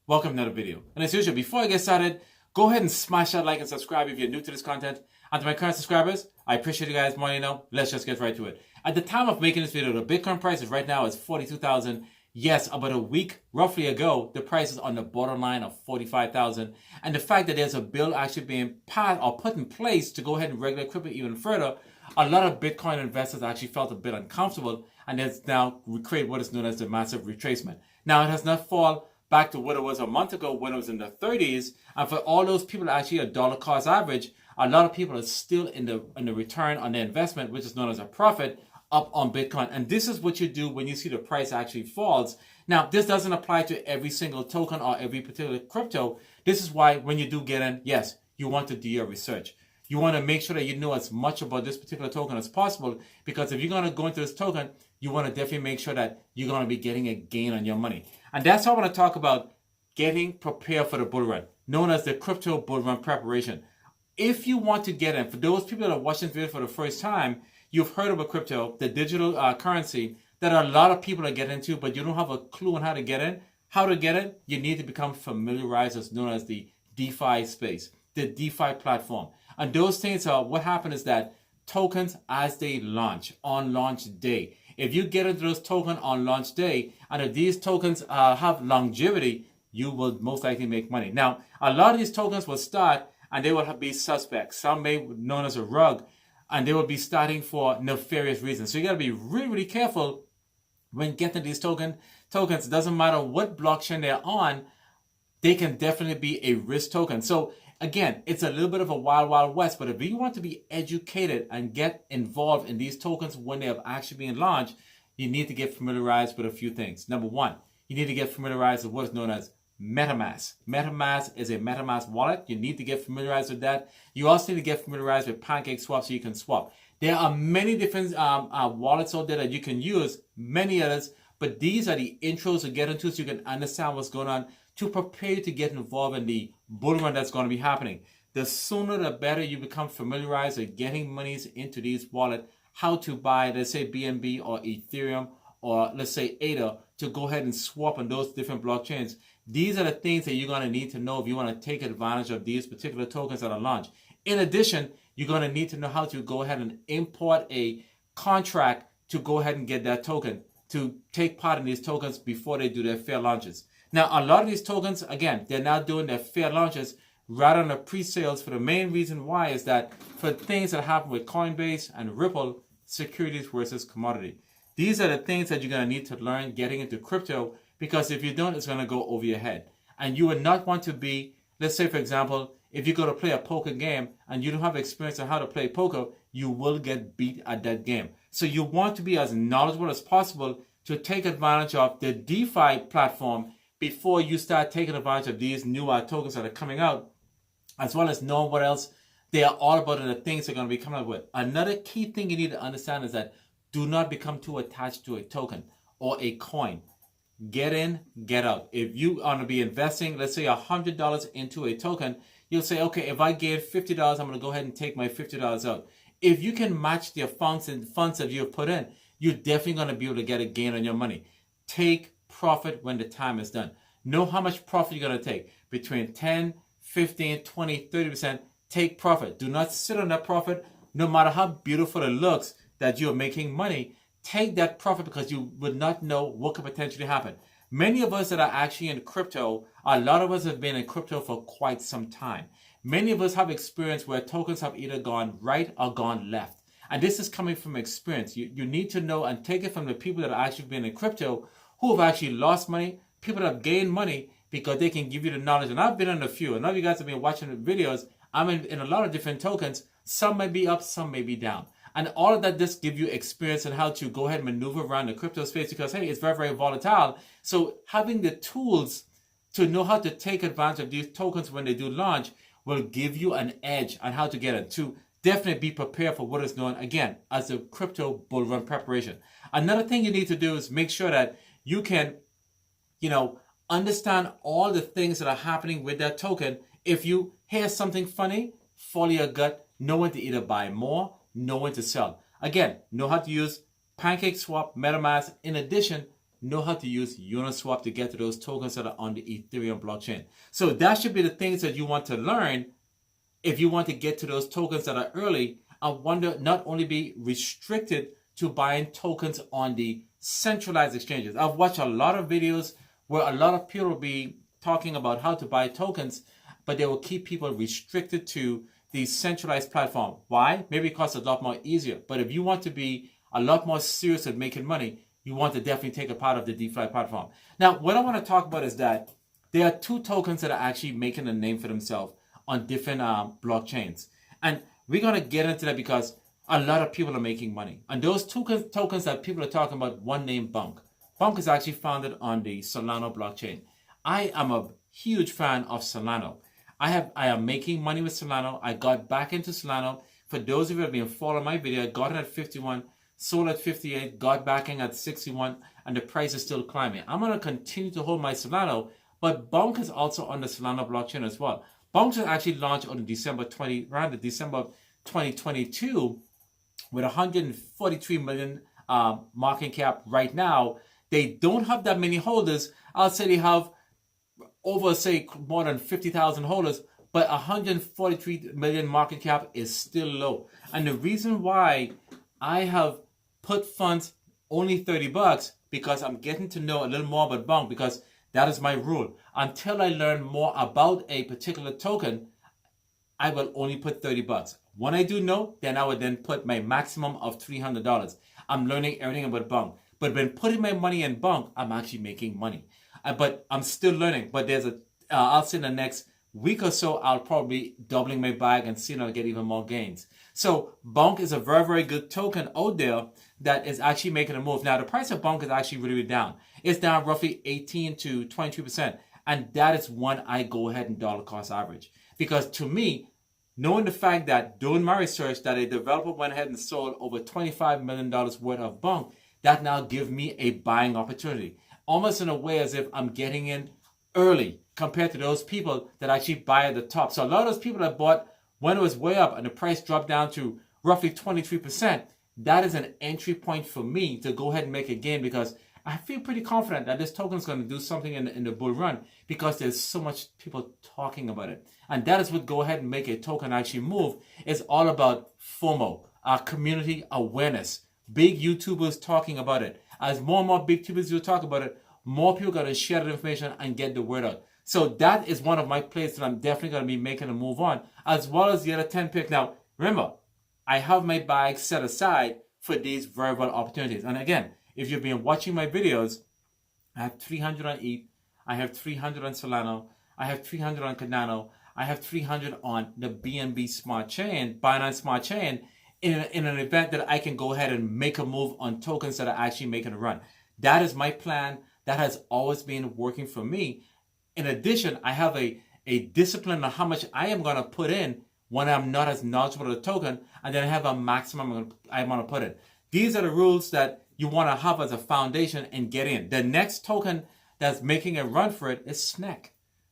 welcome to another video. And as usual, before I get started, go ahead and smash that like and subscribe if you're new to this content. And to my current subscribers, I appreciate you guys more than you know. Let's just get right to it. At the time of making this video, the Bitcoin price is right now is 42,000. Yes, about a week roughly ago, the price is on the borderline of 45,000. And the fact that there's a bill actually being passed or put in place to go ahead and regulate crypto even further, a lot of Bitcoin investors actually felt a bit uncomfortable, and it's now created what is known as the massive retracement. Now, it has not fallen back to what it was a month ago when it was in the 30s, and for all those people actually a dollar cost average, a lot of people are still in the return on their investment, which is known as a profit, up on Bitcoin. And this is what you do when you see the price actually falls. Now, this doesn't apply to every single token or every particular crypto. This is why when you do get in, yes, you want to do your research. You want to make sure that you know as much about this particular token as possible, because if you're going to go into this token, you want to definitely make sure that you're going to be getting a gain on your money. And that's how I want to talk about getting prepared for the bull run, known as the crypto bull run preparation. If you want to get in, for those people that are watching this video for the first time, you've heard about crypto, the digital currency that a lot of people are getting into, but you don't have a clue on how to get in. How to get in? You need to become familiarized as known as the DeFi space, the DeFi platform. And those things are, what happens is that tokens as they launch on launch day. If you get into those tokens on launch day, and if these tokens have longevity, you will most likely make money. Now, a lot of these tokens will start and they will be suspects. Some may be known as a rug, and they will be starting for nefarious reasons. So you got to be really, really careful when getting these tokens. It doesn't matter what blockchain they're on, they can definitely be a risk token. So again, it's a little bit of a wild, wild west, but if you want to be educated and get involved in these tokens when they have actually been launched, you need to get familiarized with a few things. Number one, you need to get familiarized with what is known as MetaMask. MetaMask is a MetaMask wallet. You need to get familiarized with that. You also need to get familiarized with PancakeSwap so you can swap. There are many different wallets out there that you can use, many others, but these are the intros to get into so you can understand what's going on to prepare you to get involved in the bull run that's going to be happening. The sooner the better you become familiarized with getting monies into these wallets, how to buy, let's say BNB or Ethereum or let's say ADA to go ahead and swap on those different blockchains. These are the things that you're going to need to know if you want to take advantage of these particular tokens that are launched. In addition, you're going to need to know how to go ahead and import a contract to go ahead and get that token, to take part in these tokens before they do their fair launches. Now, a lot of these tokens, again, they're now doing their fair launches rather than the pre-sales, for the main reason why is that for things that happen with Coinbase and Ripple, securities versus commodity. These are the things that you're going to need to learn getting into crypto, because if you don't, it's going to go over your head. And you would not want to be, let's say, for example, if you go to play a poker game and you don't have experience on how to play poker, you will get beat at that game. So you want to be as knowledgeable as possible to take advantage of the DeFi platform before you start taking advantage of these new tokens that are coming out, as well as know what else they are all about and the things they're going to be coming up with. Another key thing you need to understand is that do not become too attached to a token or a coin. Get in, get out. If you want to be investing, let's say $100 into a token, you'll say, okay, if I gave $50, I'm going to go ahead and take my $50 out. If you can match the funds that you have put in, you're definitely going to be able to get a gain on your money. Take profit when the time is done. Know how much profit you're going to take. Between 10, 15, 20, 30%, take profit. Do not sit on that profit, no matter how beautiful it looks that you're making money. Take that profit because you would not know what could potentially happen. Many of us that are actually in crypto, a lot of us have been in crypto for quite some time. Many of us have experience where tokens have either gone right or gone left. And this is coming from experience. You need to know and take it from the people that are actually been in crypto who have actually lost money, people that have gained money because they can give you the knowledge. And I've been in a few. And now you guys have been watching the videos. I'm in a lot of different tokens. Some may be up, some may be down. And all of that just give you experience on how to go ahead and maneuver around the crypto space because, hey, it's very, very volatile. So having the tools to know how to take advantage of these tokens when they do launch will give you an edge on how to get it, to definitely be prepared for what is known, again, as the crypto bull run preparation. Another thing you need to do is make sure that you can, understand all the things that are happening with that token. If you hear something funny, follow your gut, know when to either buy more, know when to sell. Again, know how to use PancakeSwap, MetaMask. In addition, know how to use Uniswap to get to those tokens that are on the Ethereum blockchain. So that should be the things that you want to learn if you want to get to those tokens that are early. I wonder not only be restricted to buying tokens on the centralized exchanges. I've watched a lot of videos where a lot of people will be talking about how to buy tokens, but they will keep people restricted to the centralized platform. Why? Maybe because it's a lot more easier. But if you want to be a lot more serious at making money, you want to definitely take a part of the DeFi platform. Now, what I want to talk about is that there are two tokens that are actually making a name for themselves on different blockchains. And we're going to get into that because a lot of people are making money. And those two tokens that people are talking about, one named Bonk. Bonk is actually founded on the Solana blockchain. I am a huge fan of Solana. I am making money with Solana. I got back into Solana. For those of you who have been following my video, I got in at 51, sold at 58, got back in at 61, and the price is still climbing. I'm going to continue to hold my Solana, but Bonk is also on the Solana blockchain as well. Bonk was actually launched on December 2022 with 143 million market cap right now. They don't have that many holders. I'll say they have over, say, more than 50,000 holders, but 143 million market cap is still low. And the reason why I have put funds only $30 because I'm getting to know a little more about Bonk, because that is my rule. Until I learn more about a particular token, I will only put $30. When I do know, then I would then put my maximum of $300. I'm learning everything about Bonk. But when putting my money in Bonk, I'm actually making money. But I'm still learning. But there's I'll say in the next week or so, I'll probably doubling my bag and see if I'll get even more gains. So Bonk is a very, very good token out there that is actually making a move. Now, the price of Bonk is actually really, really down. It's down roughly 18 to 22%. And that is one I go ahead and dollar cost average. Because to me, knowing the fact that doing my research that a developer went ahead and sold over $25 million worth of Bonk, that now gives me a buying opportunity. Almost in a way as if I'm getting in early compared to those people that actually buy at the top. So a lot of those people that bought when it was way up and the price dropped down to roughly 23%, that is an entry point for me to go ahead and make a gain, because I feel pretty confident that this token is going to do something in the bull run, because there's so much people talking about it. And that is what go ahead and make a token actually move. It's all about FOMO, community awareness. Big YouTubers talking about it. As more and more big YouTubers do talk about it, more people got to share the information and get the word out. So that is one of my plays that I'm definitely going to be making a move on, as well as the other 10 pick. Now, remember, I have my bag set aside for these variable opportunities. And again, if you've been watching my videos, I have 300 on ETH, I have 300 on Solana, I have 300 on Cardano, I have 300 on the BNB Smart Chain, Binance Smart Chain, in an event that I can go ahead and make a move on tokens that are actually making a run. That is my plan. That has always been working for me. In addition, I have a discipline on how much I am going to put in when I'm not as knowledgeable of the token, and then I have a maximum I'm going to put in. These are the rules that you want to have as a foundation and get in. The next token that's making a run for it is Snek.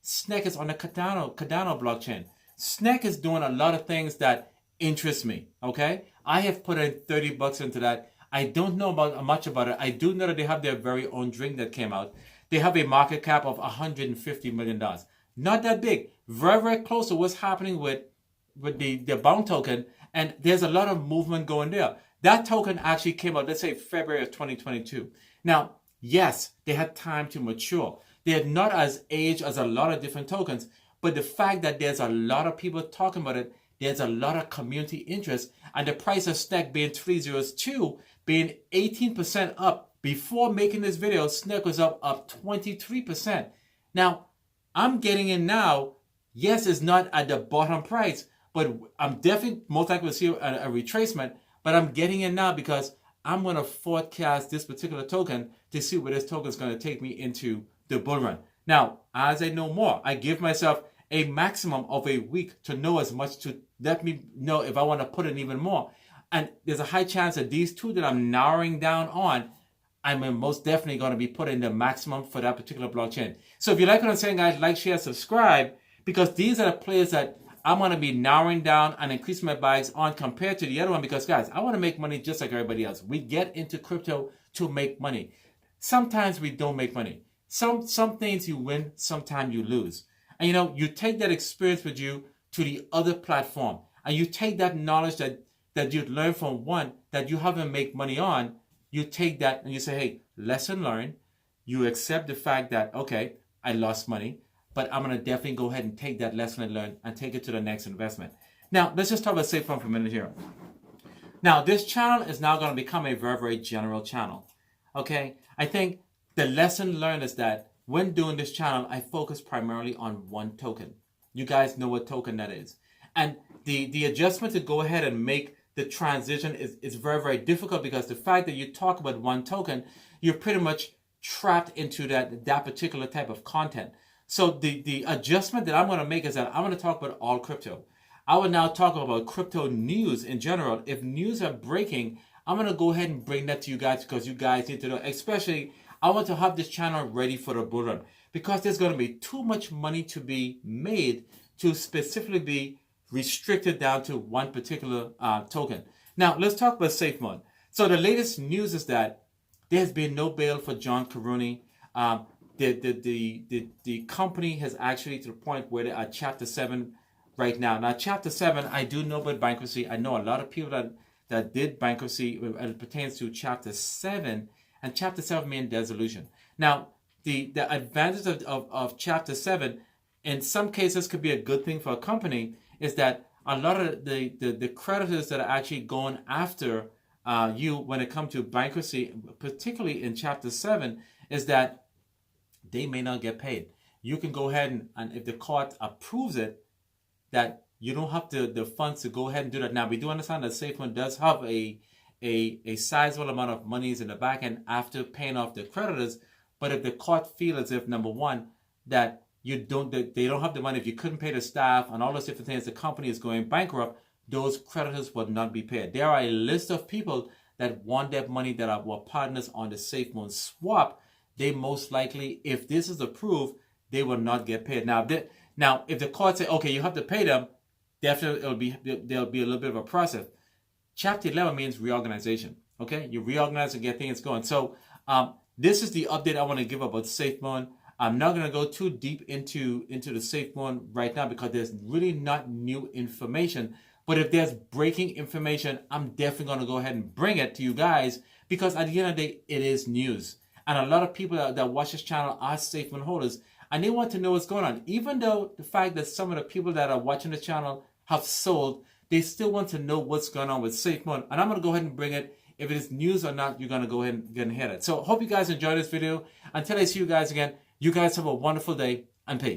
Snek is on the Cardano blockchain. Snek is doing a lot of things that interest me, okay? I have put in $30 into that. I don't know much about it. I do know that they have their very own drink that came out. They have a market cap of $150 million. Not that big. Very, very close to what's happening with the Bonk token. And there's a lot of movement going there. That token actually came out, let's say, February of 2022. Now, yes, they had time to mature. They're not as aged as a lot of different tokens. But the fact that there's a lot of people talking about it, there's a lot of community interest, and the price of Snek being 302, being 18% up. Before making this video, Snek was up 23%. Now, I'm getting in now. Yes, it's not at the bottom price, but I'm definitely most likely to see a retracement. But I'm getting in now because I'm going to forecast this particular token to see where this token is going to take me into the bull run. Now, as I know more, I give myself a maximum of a week to know as much to let me know if I want to put in even more. And there's a high chance that these two that I'm narrowing down on, I'm most definitely going to be putting the maximum for that particular blockchain. So if you like what I'm saying, guys, like, share, subscribe, because these are the players that I'm going to be narrowing down and increasing my buys on compared to the other one. Because, guys, I want to make money just like everybody else. We get into crypto to make money. sometimes we don't make money. Some things you win, sometimes you lose. And you take that experience with you to the other platform, and you take that knowledge that you'd learned from one that you haven't make money on. You take that and you say, hey, lesson learned. You accept the fact that, okay, I lost money, but I'm going to definitely go ahead and take that lesson I learned and take it to the next investment. Now, let's just talk about Safemoon for a minute here. Now, this channel is now going to become a very, very general channel. Okay? I think the lesson learned is that when doing this channel, I focus primarily on one token. You guys know what token that is. And the adjustment to go ahead and make the transition is very, very difficult, because the fact that you talk about one token, you're pretty much trapped into that particular type of content. So the adjustment that I'm going to make is that I'm going to talk about all crypto. I will now talk about crypto news in general. If news are breaking, I'm going to go ahead and bring that to you guys, because you guys need to know. Especially, I want to have this channel ready for the bull run, because there's going to be too much money to be made to specifically be restricted down to one particular token. Now, let's talk about Safemoon. So the latest news is that there's been no bail for John Karuni. The company has actually, to the point where they are Chapter 7 right now. Now, Chapter 7, I do know about bankruptcy. I know a lot of people that did bankruptcy as it pertains to Chapter 7, and Chapter 7 means dissolution. Now, the advantage of Chapter 7, in some cases, could be a good thing for a company, is that a lot of the creditors that are actually going after you when it comes to bankruptcy, particularly in Chapter 7, is that they may not get paid. You can go ahead and if the court approves it, that you don't have the funds to go ahead and do that. Now, we do understand that Safemoon does have a sizable amount of monies in the back end after paying off the creditors. But if the court feels as if, number one, that they don't have the money, if you couldn't pay the staff and all those different things, the company is going bankrupt, those creditors will not be paid. There are a list of people that want that money that were partners on the Safemoon swap. They most likely, if this is approved, they will not get paid. Now, if the court say, okay, you have to pay them, definitely there'll be a little bit of a process. Chapter 11 means reorganization. Okay, you reorganize and get things going. So this is the update I want to give about Safemoon. I'm not going to go too deep into the Safemoon right now, because there's really not new information. But if there's breaking information, I'm definitely going to go ahead and bring it to you guys, because at the end of the day, it is news. And a lot of people that watch this channel are Safemoon holders, and they want to know what's going on. Even though the fact that some of the people that are watching the channel have sold, they still want to know what's going on with Safemoon. And I'm going to go ahead and bring it. If it is news or not, you're going to go ahead and hit it. So hope you guys enjoyed this video. Until I see you guys again, you guys have a wonderful day, and peace.